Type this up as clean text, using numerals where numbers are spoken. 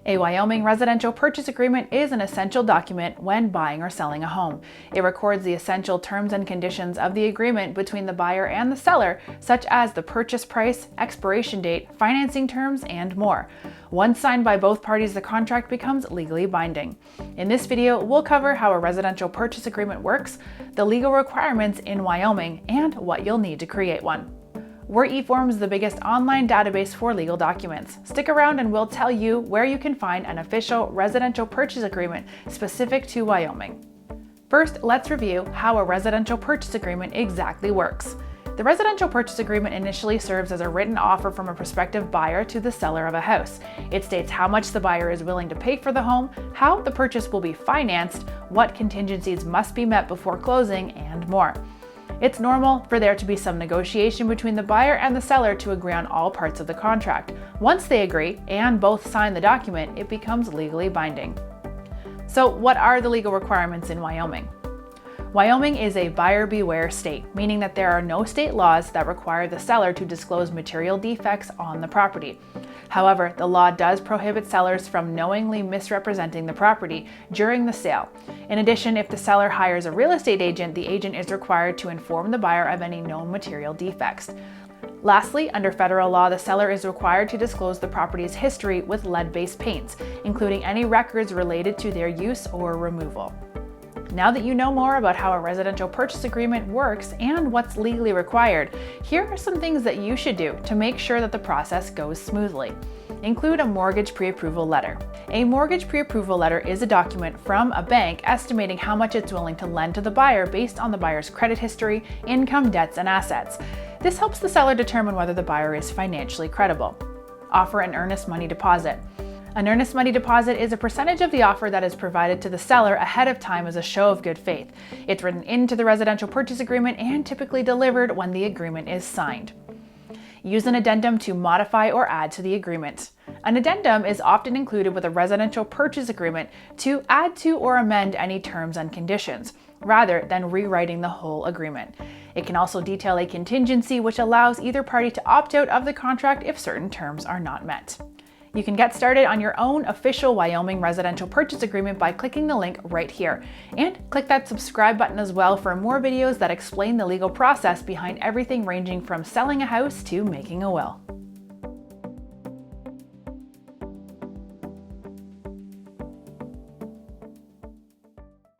A Wyoming residential purchase agreement is an essential document when buying or selling a home. It records the essential terms and conditions of the agreement between the buyer and the seller, such as the purchase price, expiration date, financing terms, and more. Once signed by both parties, the contract becomes legally binding. In this video, we'll cover how a residential purchase agreement works, the legal requirements in Wyoming, and what you'll need to create one. We're eForms, the biggest online database for legal documents. Stick around and we'll tell you where you can find an official residential purchase agreement specific to Wyoming. First, let's review how a residential purchase agreement exactly works. The residential purchase agreement initially serves as a written offer from a prospective buyer to the seller of a house. It states how much the buyer is willing to pay for the home, how the purchase will be financed, what contingencies must be met before closing, and more. It's normal for there to be some negotiation between the buyer and the seller to agree on all parts of the contract. Once they agree and both sign the document, it becomes legally binding. So what are the legal requirements in Wyoming? Wyoming is a buyer beware state, meaning that there are no state laws that require the seller to disclose material defects on the property. However, the law does prohibit sellers from knowingly misrepresenting the property during the sale. In addition, if the seller hires a real estate agent, the agent is required to inform the buyer of any known material defects. Lastly, under federal law, the seller is required to disclose the property's history with lead-based paints, including any records related to their use or removal. Now that you know more about how a residential purchase agreement works and what's legally required, here are some things that you should do to make sure that the process goes smoothly. Include a mortgage pre-approval letter. A mortgage pre-approval letter is a document from a bank estimating how much it's willing to lend to the buyer based on the buyer's credit history, income, debts, and assets. This helps the seller determine whether the buyer is financially credible. Offer an earnest money deposit. An earnest money deposit is a percentage of the offer that is provided to the seller ahead of time as a show of good faith. It's written into the residential purchase agreement and typically delivered when the agreement is signed. Use an addendum to modify or add to the agreement. An addendum is often included with a residential purchase agreement to add to or amend any terms and conditions, rather than rewriting the whole agreement. It can also detail a contingency which allows either party to opt out of the contract if certain terms are not met. You can get started on your own official Wyoming residential purchase agreement by clicking the link right here. And click that subscribe button as well for more videos that explain the legal process behind everything ranging from selling a house to making a will.